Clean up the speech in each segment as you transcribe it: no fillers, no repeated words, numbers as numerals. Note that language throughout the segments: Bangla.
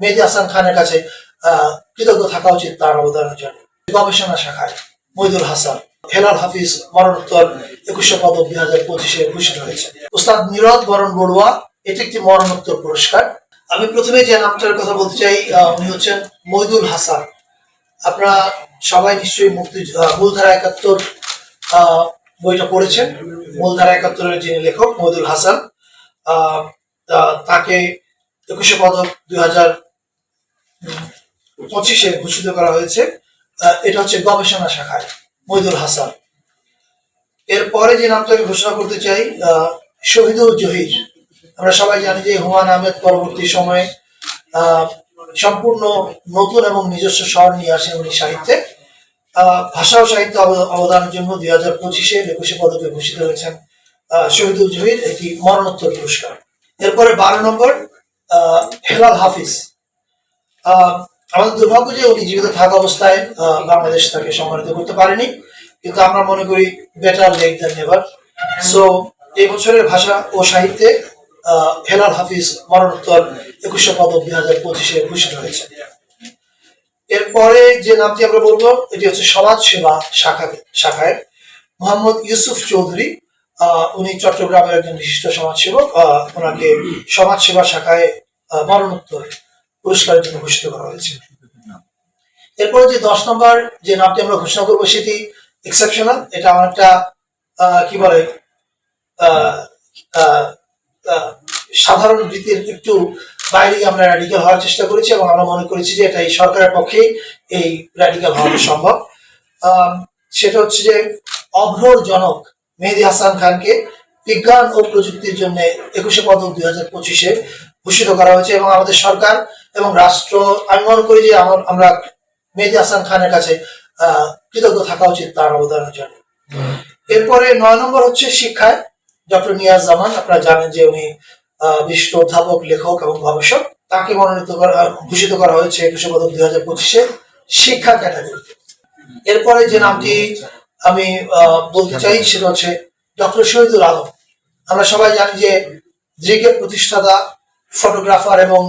মেহেদী হাসান খানের কাছে কৃতজ্ঞ থাকা উচিত তার অবদানের জন্য। গবেষণা শাখায় মইদুল হাসান, হেলাল হাফিজ মরণোত্তর 2100 পদক 2025-এ ঘোষিত হয়েছে। উস্তাদ নীরদ বরণ বড়ুয়া, এটি একটি মরণোত্তর পুরস্কার। আমি প্রথমে যে নামটার কথা বলতে চাই, উনি হচ্ছেন মইদুল হাসান। আপনারা সবাই নিশ্চয়ই মূলধারা 71 বইটা পড়েছেন। মূলধারা 71-এর যিনি লেখক মইদুল হাসান, তাকে 2100 পদক 2025-এ ঘোষিত করা হয়েছে। এটা হচ্ছে গবেষণা শাখায় মইদুল হাসান। এরপরে যে নামটা আমি ঘোষণা করতে চাই, শহীদুল জহির। আমরা সবাই জানি যে হুমায়ুন আহমেদ পরবর্তী সময়ে সম্পূর্ণ নতুন এবং নিজস্ব স্বর নিয়ে আসেন উনি সাহিত্যে। ভাষা ও সাহিত্য অবদানের জন্য 2025-এ 2100 পদকে ভূষিত হয়েছেন শহীদুল জহির, এটি মরণোত্তর পুরস্কার। এরপরে 12 নম্বর হেলাল হাফিজ। আমাদের দুর্ভাগ্য যে উনি জীবিত থাকা অবস্থায় বাংলাদেশ তাকে সম্মানিত করতে পারেনি, কিন্তু আমরা মনে করি better late than never. So এই বছরের ভাষা ও সাহিত্যে হেলাল হাফিজ মরণোত্তর 2100 পদক 2025-এ ঘোষিত হয়েছে। এরপরে যে নামটি আমরা বলবো, এটি হচ্ছে সমাজ সেবা শাখায় মোহাম্মদ ইউসুফ চৌধুরী। উনি চট্টগ্রামের একজন বিশিষ্ট সমাজসেবক। ওনাকে সমাজ সেবা শাখায় মরণোত্তর পুরস্কারের জন্য ঘোষিত করা হয়েছে। এরপরে যে 10 নম্বর যে নামটি আমরা ঘোষণা করবো, সেটি এক্সেপশনাল। এটা অনেকটা কি বলে সাধারণ রীতির একটু বাইরে আমরা র্যাডিক্যাল হওয়ার চেষ্টা করেছি, এবং আমরা মনে করেছি যে এটা এই সরকারের পক্ষে এই র্যাডিক্যাল হওয়া সম্ভব। সেটা হচ্ছে যে অভ্রর জনক মেহেদী হাসান খানকে বিজ্ঞান ও প্রযুক্তির জন্য 2100 পদক 2025-এ ভূষিত করা হয়েছে, এবং আমাদের সরকার এবং রাষ্ট্র, আমি মনে করি যে আমরা মেহেদী হাসান খানের কাছে কৃতজ্ঞ থাকা উচিত তার অবদানের জন্য। এরপরে 9 নম্বর হচ্ছে শিক্ষায় ডক্টর নিয়াজ জামান। আপনারা জানেন যে উনি বিশিষ্ট অধ্যাপক, লেখক এবং গবেষক। তাকে ভূষিত করা হয়েছে 2100 পদক 2025-এ শিক্ষা ক্যাটাগরিতে। এরপরে যে নামটি আমি বলতে চাই, সেটা হচ্ছে ডক্টর শহীদুল আলম। আমরা সবাই জানি যে দৃকের প্রতিষ্ঠাতা, ফটোগ্রাফার এবং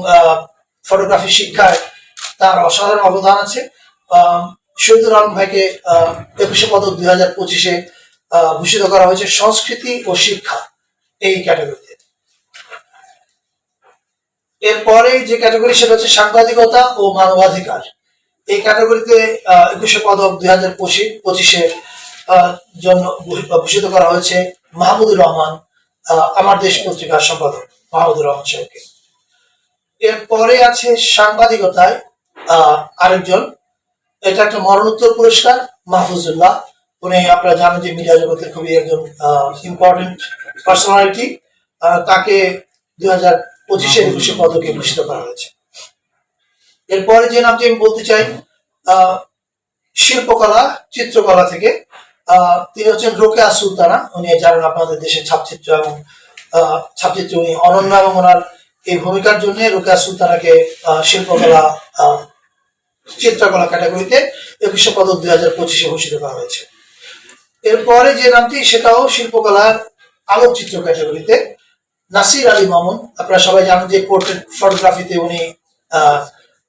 ফটোগ্রাফি শিক্ষায় তার অসাধারণ অবদান আছে। শহীদুল আলম ভাইকে 2100 পদক 2025-এ ভূষিত করা হয়েছে সংস্কৃতি ও শিক্ষা এই ক্যাটাগরিতে। এরপরে যে ক্যাটাগরি, সেটা হচ্ছে সাংবাদিকতা ও মানবাধিকার। এই ক্যাটাগরিতে 2100 পদক 2025-এ জন্য ভূষিত করা হয়েছে মাহমুদুর রহমান, আমার দেশ পত্রিকার সম্পাদক মাহমুদুর রহমান সাহেবকে। এরপরে আছে সাংবাদিকতায় আরেকজন, এটা একটা মরণোত্তর পুরস্কার, মাহফুজুল্লাহ। উনি আপনারা জানেন যে মিডিয়া জগতের খুবই একজন ইম্পর্টেন্ট পার্সোনালিটি। তাকে 2025-এ 2100 পদকে ভূষিত করা হয়েছে। এরপরে যে নামটি আমি বলতে চাই, শিল্পকলা, চিত্রকলা থেকে তিনি হচ্ছেন রোকেয়া সুলতানা। উনি জানেন আপনাদের দেশের ছাপচিত্র এবং ছাপচিত্র উনি অনন্য, এবং ওনার এই ভূমিকার জন্য রোকেয়া সুলতানাকে শিল্পকলা, চিত্রকলা ক্যাটাগরিতে 2100 পদক 2025-এ ঘোষিত করা হয়েছে। এরপরে যে নামটি, সেটাও শিল্পকলার আলোকচিত্র ক্যাটাগরিতে নাসির আলী মামুন। আপনারা সবাই জানেন যে পোর্ট্রেট ফটোগ্রাফিতে উনি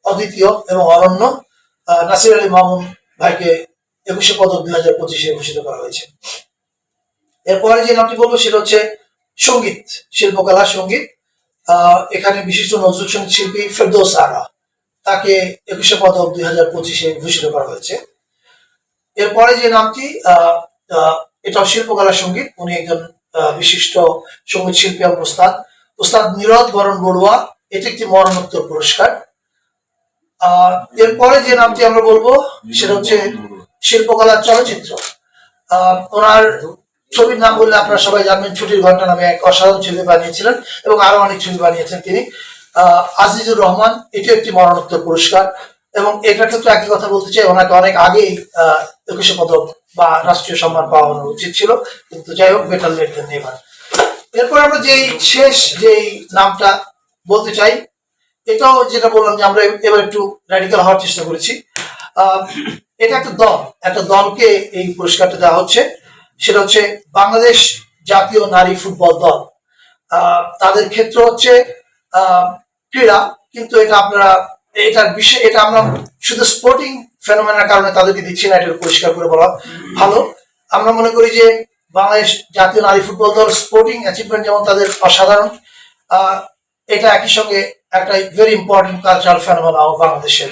অদ্বিতীয় এবং অনন্য। নাসির আলী মামুন ভাইকে 2100 পদক 2025-এ ঘোষিত করা হয়েছে। এরপরে যে নামটি বলবো, সেটা হচ্ছে সঙ্গীত, শিল্পকলা সঙ্গীত। এখানে বিশিষ্ট নজরুল সঙ্গীত শিল্পী ফেরদৌস আরা, তাকে 2100 পদক 2025-এ ভূষিত করা হয়েছে। এরপরে যে নামটি, এটাও শিল্পকলা সঙ্গীত। উনি একজন বিশিষ্ট সঙ্গীত শিল্পী এবং উস্তাদ নীরদ বরণ বড়ুয়া, এটি একটি মরণোত্তর পুরস্কার। এরপরে যে নামটি আমরা বলবো, সেটা হচ্ছে শিল্পকলা চলচ্চিত্র। ওনার ছবির নাম বললে আপনারা সবাই জানবেন, ছুটির ঘন্টা নামে এক অসাধারণ ছবি বানিয়েছিলেন, এবং আরো অনেক ছবি বানিয়েছেন তিনি। আজিজুর রহমান, এটি একটি মরণোত্তর পুরস্কার, এবং এটার ক্ষেত্রে একই কথা বলতে চাই, ওনাকে অনেক আগেই 2100 পদক বা রাষ্ট্রীয় সম্মান পাওয়া উচিত ছিল, কিন্তু যাই হোক, বেটার লেট দ্যান নেভার। এরপর আমরা শেষ যেই নামটা বলতে চাই, এটাও যেটা বললাম যে আমরা এবার একটু র্যাডিক্যাল হওয়ার চেষ্টা করেছি। এটা একটা দলকে এই পুরস্কারটা দেওয়া হচ্ছে, সেটা হচ্ছে বাংলাদেশ জাতীয় নারী ফুটবল দল। তাদের ক্ষেত্র হচ্ছে ক্রীড়া, কিন্তু এটা আপনারা এটার বিষয় এটা আমরা শুধু স্পোর্টিং ফেনোমেনার কারণে তাদেরকে দিচ্ছি না, এটা পরিষ্কার করে বলা ভালো। আমরা মনে করি যে বাংলাদেশ জাতীয় নারী ফুটবল দল স্পোর্টিং অ্যাচিভমেন্ট যেমন তাদের অসাধারণ, এটা একই সঙ্গে একটা ভেরি ইম্পর্টেন্ট কালচারাল ফেনোমেনা বাংলাদেশের।